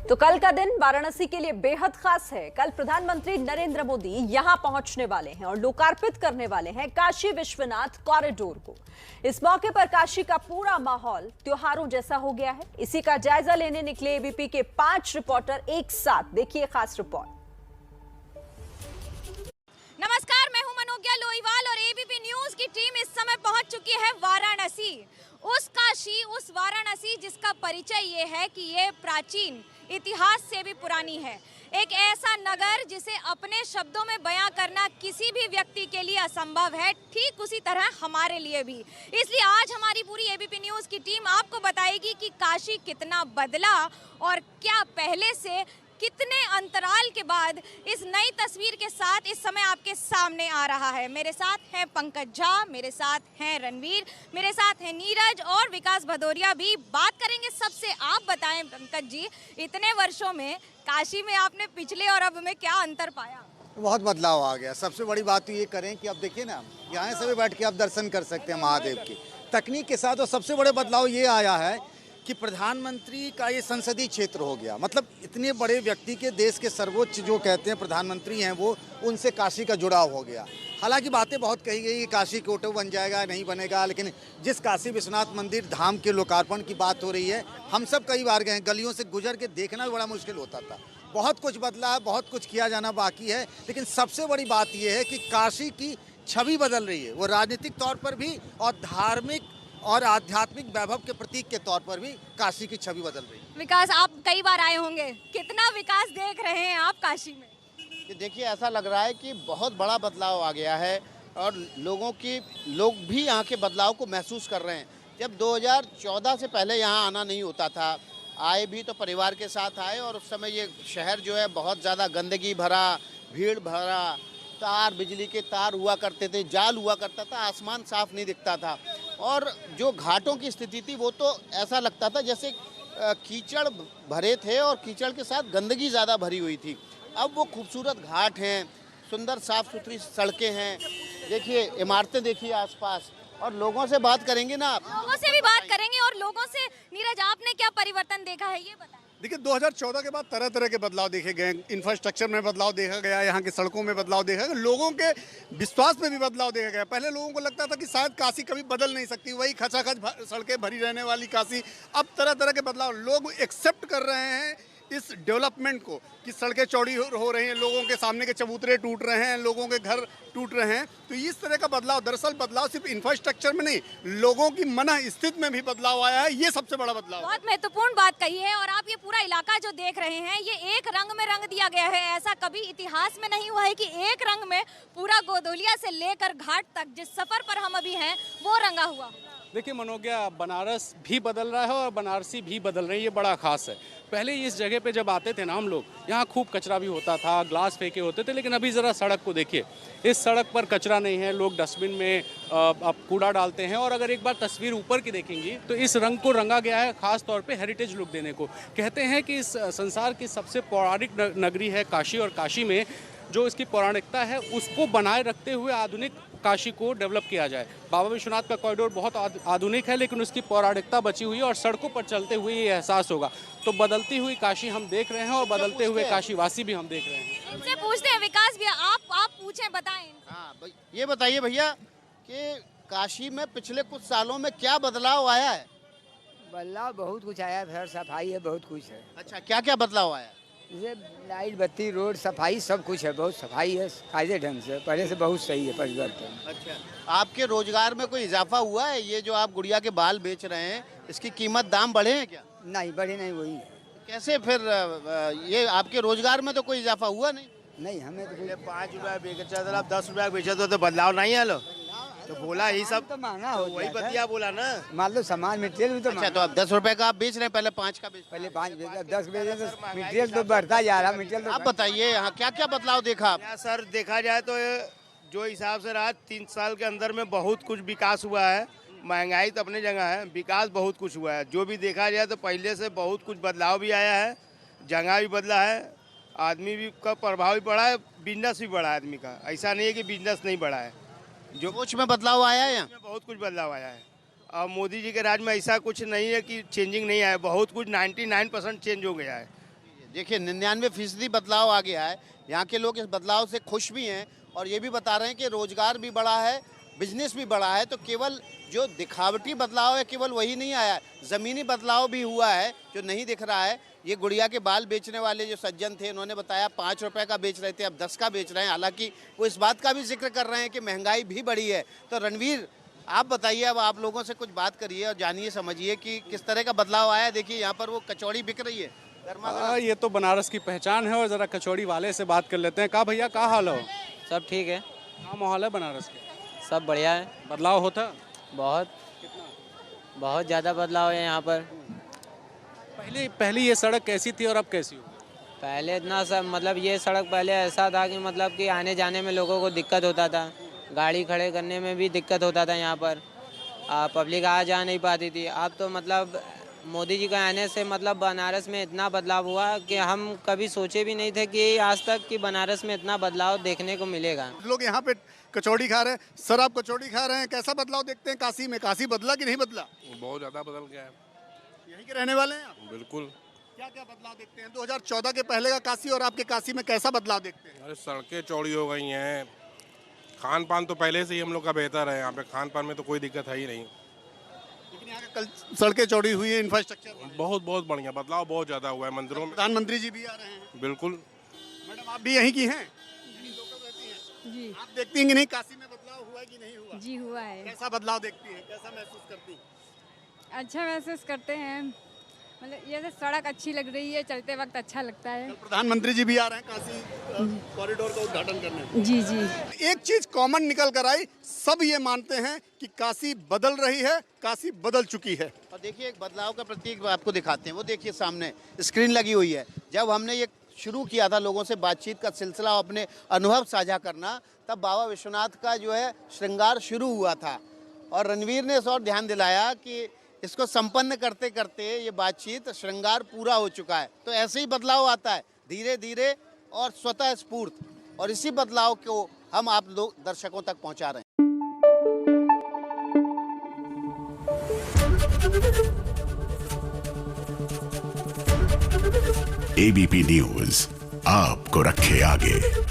तो कल का दिन वाराणसी के लिए बेहद खास है। कल प्रधानमंत्री नरेंद्र मोदी यहां पहुंचने वाले हैं और लोकार्पित करने वाले हैं काशी विश्वनाथ कॉरिडोर को। इस मौके पर काशी का पूरा माहौल त्योहारों जैसा हो गया है। इसी का जायजा लेने निकले एबीपी के 5 रिपोर्टर एक साथ। देखिए खास रिपोर्ट। नमस्कार, मैं हूं मनोज्ञा लोईवाल और एबीपी न्यूज की टीम इस समय पहुंच चुकी है वाराणसी। उस काशी, उस वाराणसी जिसका परिचय ये है कि ये प्राचीन इतिहास से भी पुरानी है। एक ऐसा नगर जिसे अपने शब्दों में बयां करना किसी भी व्यक्ति के लिए असंभव है, ठीक उसी तरह हमारे लिए भी। इसलिए आज हमारी पूरी एबीपी न्यूज की टीम आपको बताएगी कि काशी कितना बदला और क्या पहले से कितने अंतराल के बाद इस नई तस्वीर के साथ इस समय आपके सामने आ रहा है। मेरे साथ हैं पंकज झा, मेरे साथ हैं रणवीर, मेरे साथ हैं नीरज और विकास भदौरिया भी। बात करेंगे सबसे। आप बताएं पंकज जी, इतने वर्षों में काशी में आपने पिछले और अब में क्या अंतर पाया? बहुत बदलाव आ गया। सबसे बड़ी बात तो ये करें कि अब देखिए ना, यहाँ से भी बैठ के आप दर्शन कर सकते हैं महादेव की तकनीक के साथ। और सबसे बड़े बदलाव ये आया है कि प्रधानमंत्री का ये संसदीय क्षेत्र हो गया। मतलब इतने बड़े व्यक्ति के, देश के सर्वोच्च जो कहते हैं प्रधानमंत्री हैं, वो उनसे काशी का जुड़ाव हो गया। हालांकि बातें बहुत कही गई कि काशी कोटो बन जाएगा, नहीं बनेगा, लेकिन जिस काशी विश्वनाथ मंदिर धाम के लोकार्पण की बात हो रही है, हम सब कई बार गए, गलियों से गुजर के देखना भी बड़ा मुश्किल होता था। बहुत कुछ बदला है, बहुत कुछ किया जाना बाकी है, लेकिन सबसे बड़ी बात यह है कि काशी की छवि बदल रही है। वो राजनीतिक तौर पर भी और धार्मिक और आध्यात्मिक वैभव के प्रतीक के तौर पर भी काशी की छवि बदल रही है। विकास, आप कई बार आए होंगे, कितना विकास देख रहे हैं आप काशी में? कि देखिए, ऐसा लग रहा है कि बहुत बड़ा बदलाव आ गया है और लोग भी यहाँ के बदलाव को महसूस कर रहे हैं। जब 2014 से पहले यहाँ आना नहीं होता था, आए भी तो परिवार के साथ आए, और उस समय ये शहर जो है बहुत ज़्यादा गंदगी भरा, भीड़ भरा, तार, बिजली के तार हुआ करते थे, जाल हुआ करता था, आसमान साफ नहीं दिखता था, और जो घाटों की स्थिति थी वो तो ऐसा लगता था जैसे कीचड़ भरे थे और कीचड़ के साथ गंदगी ज़्यादा भरी हुई थी। अब वो खूबसूरत घाट हैं, सुंदर साफ सुथरी सड़कें हैं, देखिए इमारतें देखिए आसपास। और लोगों से बात करेंगे ना, आप लोगों से भी बात करेंगे। और लोगों से नीरज, आपने क्या परिवर्तन देखा है, ये बताएं। देखिए, 2014 के बाद तरह तरह के बदलाव देखे गए। इंफ्रास्ट्रक्चर में बदलाव देखा गया, यहाँ की सड़कों में बदलाव देखा गया, लोगों के विश्वास में भी बदलाव देखा गया। पहले लोगों को लगता था कि शायद काशी कभी बदल नहीं सकती, वही खचाखच सड़कें भरी रहने वाली काशी। अब तरह तरह के बदलाव, लोग एक्सेप्ट कर रहे हैं इस डेवलपमेंट को कि सड़कें चौड़ी हो रही हैं, लोगों के सामने के चबूतरे टूट रहे हैं, लोगों के घर टूट रहे हैं। तो इस तरह का बदलाव, दरअसल बदलाव सिर्फ इंफ्रास्ट्रक्चर में नहीं, लोगों की मन स्थिति में भी बदलाव आया है। ये सबसे बड़ा बदलाव है। बहुत महत्वपूर्ण बात कही है। और आप ये पूरा इलाका जो देख रहे हैं, ये एक रंग में रंग दिया गया है। ऐसा कभी इतिहास में नहीं हुआ है कि एक रंग में पूरा गोदोलिया से लेकर घाट तक जिस सफर पर हम अभी हैं वो रंगा हुआ। देखिए मनोज्ञा, बनारस भी बदल रहा है और बनारसी भी बदल रही है, ये बड़ा खास है। पहले इस जगह पे जब आते थे ना हम लोग, यहाँ खूब कचरा भी होता था, ग्लास फेंके होते थे, लेकिन अभी ज़रा सड़क को देखिए। इस सड़क पर कचरा नहीं है, लोग डस्टबिन में अब कूड़ा डालते हैं। और अगर एक बार तस्वीर ऊपर की देखेंगी तो इस रंग को रंगा गया है खास तौर पे हेरिटेज लुक देने को। कहते हैं कि इस संसार की सबसे पौराणिक नगरी है काशी, और काशी में जो इसकी पौराणिकता है उसको बनाए रखते हुए आधुनिक काशी को डेवलप किया जाए। बाबा विश्वनाथ का कॉरिडोर बहुत आधुनिक है, लेकिन उसकी पौराणिकता बची हुई है और सड़कों पर चलते हुए ये एहसास होगा। तो बदलती हुई काशी हम देख रहे हैं और बदलते हुए काशीवासी भी हम देख रहे हैं। इनसे पूछते हैं विकास भैया, आप पूछें, बताएं। हाँ, ये बताइए भैया कि काशी में पिछले कुछ सालों में क्या बदलाव आया है? बदलाव बहुत कुछ आया है, सफाई है, बहुत कुछ है। अच्छा, क्या क्या बदलाव आया? जैसे लाइट, बत्ती, रोड, सफाई, सब कुछ है, बहुत सफाई है, कायदे ढंग से। पहले से बहुत सही है परिवर्तन। अच्छा, आपके रोजगार में कोई इजाफा हुआ है? ये जो आप गुड़िया के बाल बेच रहे हैं, इसकी कीमत, दाम बढ़े हैं क्या? नहीं, बढ़े नहीं, वही है। कैसे फिर ये आपके रोजगार में तो कोई इजाफा हुआ नहीं? नहीं, हमें तो 5 रुपया बेचा था, आप 10 रुपया बेचा तो बदलाव नहीं है। लो तो बोला यही सब तो महंगा हो, वही बतिया बोला ना। मान लो सामान मटेरियल भी तो अच्छा, तो आप 10 रुपए का आप बेच रहे हैं, पहले 5 का बेच, पहले 5 बेचा, 10 बेचे तो मटेरियल तो बढ़ता जा रहा। मटेरियल आप बताइए यहाँ क्या क्या बदलाव देखा आप? सर, देखा जाए तो जो हिसाब से रहा 3 साल के अंदर में बहुत कुछ विकास हुआ है। महंगाई तो अपनी जगह है, विकास बहुत कुछ हुआ है। जो भी देखा जाए तो पहले से बहुत कुछ बदलाव भी आया है, जगह भी बदला है, आदमी भी का प्रभाव भी बढ़ा है, बिजनेस भी बढ़ा है आदमी का। ऐसा नहीं है कि बिजनेस नहीं बढ़ा है। जो कुछ में बदलाव आया है, यहाँ बहुत कुछ बदलाव आया है। और मोदी जी के राज में ऐसा कुछ नहीं है कि चेंजिंग नहीं आया, बहुत कुछ 99% चेंज हो गया है। देखिए 99% बदलाव आ गया है। यहाँ के लोग इस बदलाव से खुश भी हैं और ये भी बता रहे हैं कि रोजगार भी बढ़ा है, बिजनेस भी बढ़ा है। तो केवल जो दिखावटी बदलाव है केवल वही नहीं आया है, ज़मीनी बदलाव भी हुआ है जो नहीं दिख रहा है। ये गुड़िया के बाल बेचने वाले जो सज्जन थे, उन्होंने बताया 5 रुपए का बेच रहे थे, अब 10 का बेच रहे हैं। हालांकि वो इस बात का भी जिक्र कर रहे हैं कि महंगाई भी बढ़ी है। तो रणवीर, आप बताइए, अब आप लोगों से कुछ बात करिए और जानिए समझिए कि किस तरह का बदलाव आया है। देखिए यहाँ पर वो कचौड़ी बिक रही है, गर्मा गर्म। ये तो बनारस की पहचान है। और ज़रा कचौड़ी वाले से बात कर लेते हैं। कहा भैया, क्या हाल हो? सब ठीक है, क्या माहौल है बनारस का? सब बढ़िया है। बदलाव होता? बहुत ज़्यादा बदलाव है यहाँ पर। पहले ये सड़क कैसी थी और अब कैसी हो? पहले इतना सब मतलब ये सड़क पहले ऐसा था कि मतलब कि आने जाने में लोगों को दिक्कत होता था, गाड़ी खड़े करने में भी दिक्कत होता था यहाँ पर, पब्लिक आ जा नहीं पाती थी। अब तो मतलब मोदी जी के आने से मतलब बनारस में इतना बदलाव हुआ कि हम कभी सोचे भी नहीं थे कि आज तक कि बनारस में इतना बदलाव देखने को मिलेगा। लोग यहाँ पे कचौड़ी खा रहे हैं। सर, आप कचौड़ी खा रहे हैं, कैसा बदलाव देखते हैं काशी में? काशी बदला कि नहीं बदला? बहुत ज़्यादा बदल गया है। यहीं के रहने वाले हैं आप? बिल्कुल। क्या क्या बदलाव देखते हैं 2014 के पहले का काशी और आपके काशी में? कैसा बदलाव देखते हैं? अरे सड़कें चौड़ी हो गई हैं, खान पान तो पहले से ही हम लोग का बेहतर है। यहाँ पे खान पान में तो कोई दिक्कत है ही नहीं। लेकिन यहाँ कल सड़कें चौड़ी हुई है, इंफ्रास्ट्रक्चर बहुत बढ़िया बदलाव, बहुत ज़्यादा हुआ है मंदिरों में। प्रधानमंत्री जी भी आ रहे हैं। बिल्कुल। मैडम, आप भी यहीं की हैं? जी आप देखती हैं कि नहीं काशी में बदलाव हुआ है कि नहीं हुआ? जी हुआ है। कैसा बदलाव देखती हैं, कैसा महसूस करती हैं? अच्छा महसूस करते हैं, मतलब ये सड़क अच्छी लग रही है, चलते वक्त अच्छा लगता है। कल प्रधानमंत्री जी भी आ रहे हैं काशी कॉरिडोर का उद्घाटन करने। जी जी। एक चीज कॉमन निकल कर आई, सब ये मानते हैं कि काशी बदल रही है, काशी बदल चुकी है। और देखिए एक बदलाव का प्रतीक आपको दिखाते हैं, वो देखिए सामने स्क्रीन लगी हुई है। जब हमने ये शुरू किया था लोगों से बातचीत का सिलसिला, अपने अनुभव साझा करना, तब बाबा विश्वनाथ का जो है श्रृंगार शुरू हुआ था। और रणवीर ने इस और ध्यान दिलाया कि इसको संपन्न करते करते ये बातचीत श्रृंगार पूरा हो चुका है। तो ऐसे ही बदलाव आता है धीरे धीरे और स्वतः स्फूर्त, और इसी बदलाव को हम आप लोग दर्शकों तक पहुंचा रहे हैं। एबीपी न्यूज़ आपको रखे आगे।